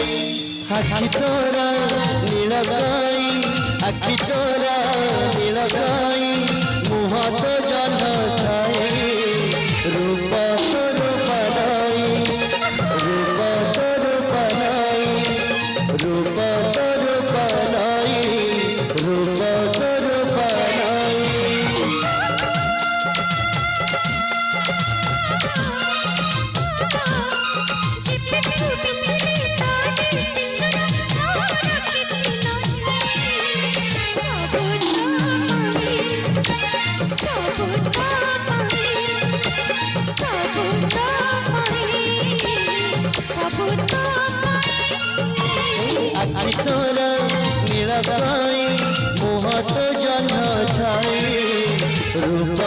आखि तोरा नीलगाई आखि तोरा नीलगाई मुह तो जल छाई रूप तोर पलाई रूप तोर पलाई रूप तोर पलाई रूप तोर पलाई आखि तोरा नीलगाई मुह तो जल छाई रूप